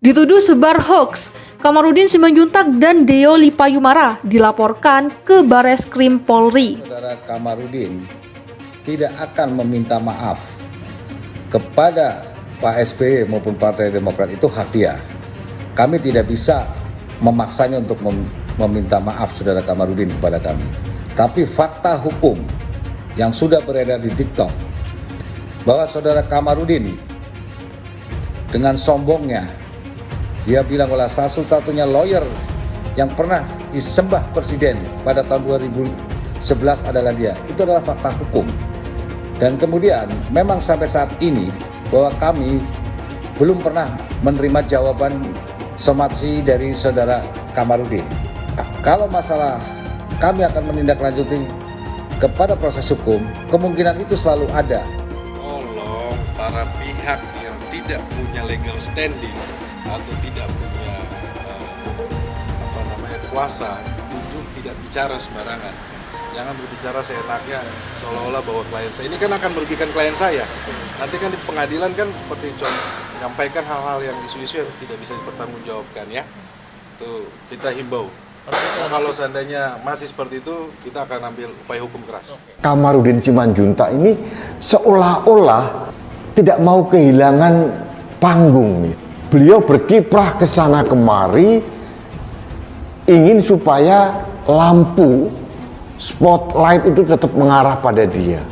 Dituduh sebar hoaks, Kamarudin Simanjuntak dan Deo Lipayumara dilaporkan ke Bareskrim Polri. Saudara Kamarudin tidak akan meminta maaf kepada Pak SBY maupun Partai Demokrat, itu hak dia. Kami tidak bisa memaksanya untuk meminta maaf saudara Kamarudin kepada kami. Tapi fakta hukum yang sudah beredar di TikTok bahwa saudara Kamarudin dengan sombongnya dia bilang bahwa satu-satunya lawyer yang pernah disembah presiden pada tahun 2011 adalah dia. Itu adalah fakta hukum. Dan kemudian memang sampai saat ini bahwa kami belum pernah menerima jawaban somasi dari saudara Kamarudin. Kalau masalah kami akan menindaklanjuti kepada proses hukum, kemungkinan itu selalu ada. Tolong para pihak yang tidak punya legal standing atau tidak punya kuasa untuk tidak bicara sembarangan. Jangan berbicara seenaknya seolah-olah bahwa klien saya ini kan akan merugikan klien saya. Nanti kan di pengadilan kan seperti menyampaikan hal-hal yang isu-isu yang tidak bisa dipertanggungjawabkan ya. Itu kita himbau. Kalau seandainya masih seperti itu, kita akan ambil upaya hukum keras. Kamarudin Simanjuntak ini seolah-olah tidak mau kehilangan panggung. Beliau berkiprah ke sana kemari, ingin supaya lampu spotlight itu tetap mengarah pada dia.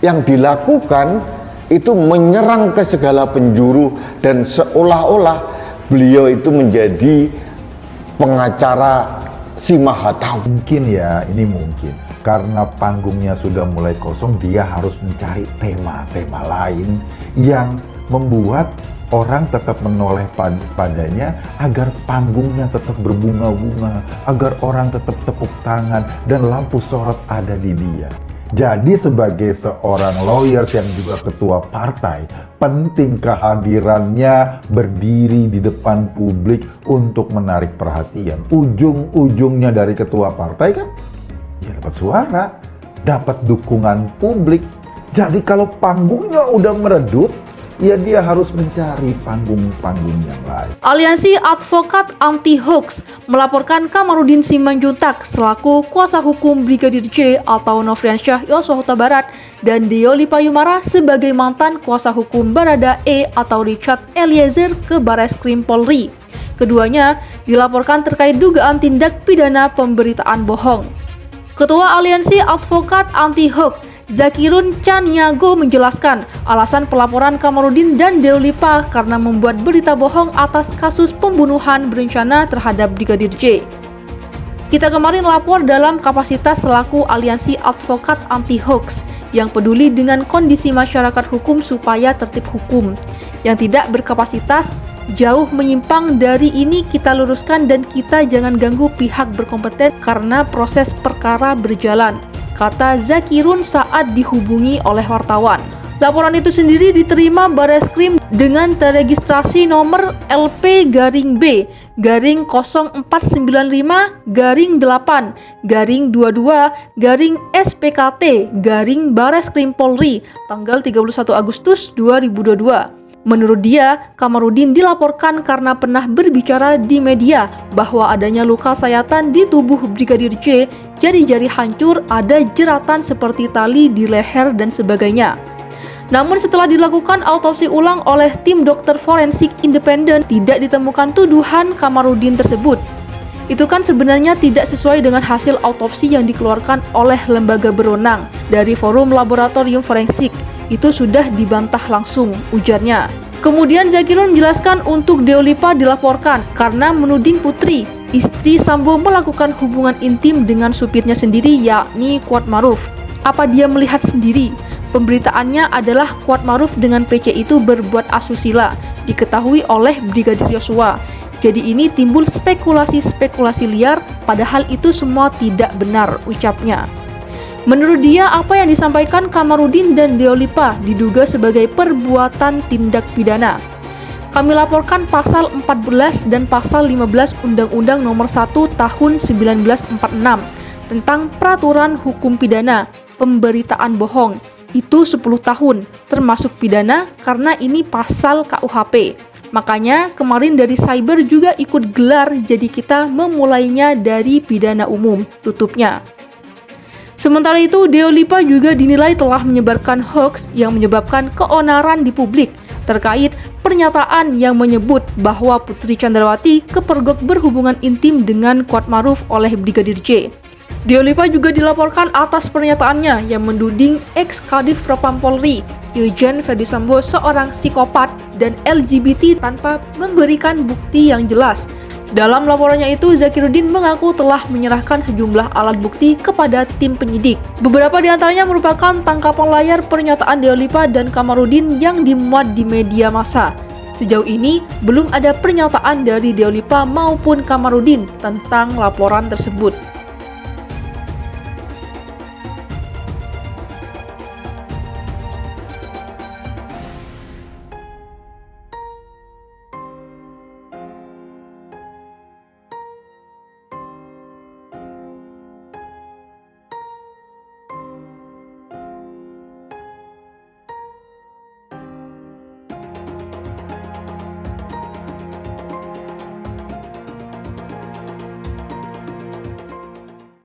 Yang dilakukan itu menyerang ke segala penjuru dan seolah-olah beliau itu menjadi pengacara si Maha Tahu. Mungkin ya, ini mungkin karena panggungnya sudah mulai kosong, dia harus mencari tema-tema lain yang membuat orang tetap menoleh padanya agar panggungnya tetap berbunga-bunga, agar orang tetap tepuk tangan dan lampu sorot ada di dia. Jadi sebagai seorang lawyer yang juga ketua partai, penting kehadirannya berdiri di depan publik untuk menarik perhatian. Ujung-ujungnya dari ketua partai kan, ya dapat suara, dapat dukungan publik. Jadi kalau panggungnya udah meredup, ya dia harus mencari panggung-panggung yang lain. Aliansi Advokat Anti Hoax melaporkan Kamarudin Simanjuntak selaku kuasa hukum Brigadir J atau Nofriansyah Yosua Huta Barat dan Deo Lipayumara sebagai mantan kuasa hukum Barada E atau Richard Eliezer ke Bareskrim Polri. Keduanya dilaporkan terkait dugaan tindak pidana pemberitaan bohong. Ketua Aliansi Advokat Anti Hoax Zakirun Caniago menjelaskan alasan pelaporan Kamarudin dan Deo Lipa karena membuat berita bohong atas kasus pembunuhan berencana terhadap Brigadir J. Kita kemarin lapor dalam kapasitas selaku Aliansi Advokat Anti Hoax yang peduli dengan kondisi masyarakat hukum supaya tertib hukum. Yang tidak berkapasitas jauh menyimpang dari ini kita luruskan dan kita jangan ganggu pihak berkompeten karena proses perkara berjalan, kata Zakirun saat dihubungi oleh wartawan. Laporan itu sendiri diterima Bareskrim dengan teregistrasi nomor LP-B-8-22-SPKT-Bareskrim Polri tanggal 31 Agustus 2022. Menurut dia, Kamarudin dilaporkan karena pernah berbicara di media bahwa adanya luka sayatan di tubuh Brigadir J, jari-jari hancur, ada jeratan seperti tali di leher dan sebagainya. Namun setelah dilakukan autopsi ulang oleh tim dokter forensik independen, tidak ditemukan tuduhan Kamarudin tersebut. Itu kan sebenarnya tidak sesuai dengan hasil autopsi yang dikeluarkan oleh lembaga berwenang dari Forum Laboratorium Forensik. Itu sudah dibantah langsung, ujarnya. Kemudian Zakirun menjelaskan untuk Deo Lipa dilaporkan karena menuding Putri, istri Sambo, melakukan hubungan intim dengan supirnya sendiri yakni Kuatmaruf. Apa dia melihat sendiri? Pemberitaannya adalah Kuatmaruf dengan PC itu berbuat asusila, diketahui oleh Brigadir Yosua. Jadi ini timbul spekulasi-spekulasi liar, padahal itu semua tidak benar, ucapnya. Menurut dia, apa yang disampaikan Kamarudin dan Deo Lipa diduga sebagai perbuatan tindak pidana. Kami laporkan pasal 14 dan pasal 15 Undang-Undang Nomor 1 Tahun 1946 tentang Peraturan Hukum Pidana, Pemberitaan Bohong. Itu 10 tahun, termasuk pidana karena ini pasal KUHP. Makanya kemarin dari cyber juga ikut gelar, jadi kita memulainya dari pidana umum, tutupnya. Sementara itu, Dea Lipa juga dinilai telah menyebarkan hoax yang menyebabkan keonaran di publik terkait pernyataan yang menyebut bahwa Putri Chandrawati kepergok berhubungan intim dengan Kuatmaruf oleh Brigadir J. Dea Lipa juga dilaporkan atas pernyataannya yang menuding ex-Kadif Propam Polri, Irjen Verdi Sambo, seorang psikopat dan LGBT tanpa memberikan bukti yang jelas. Dalam laporannya itu, Zakirudin mengaku telah menyerahkan sejumlah alat bukti kepada tim penyidik. Beberapa di antaranya merupakan tangkapan layar pernyataan Dea Lipa dan Kamarudin yang dimuat di media massa. Sejauh ini, belum ada pernyataan dari Dea Lipa maupun Kamarudin tentang laporan tersebut.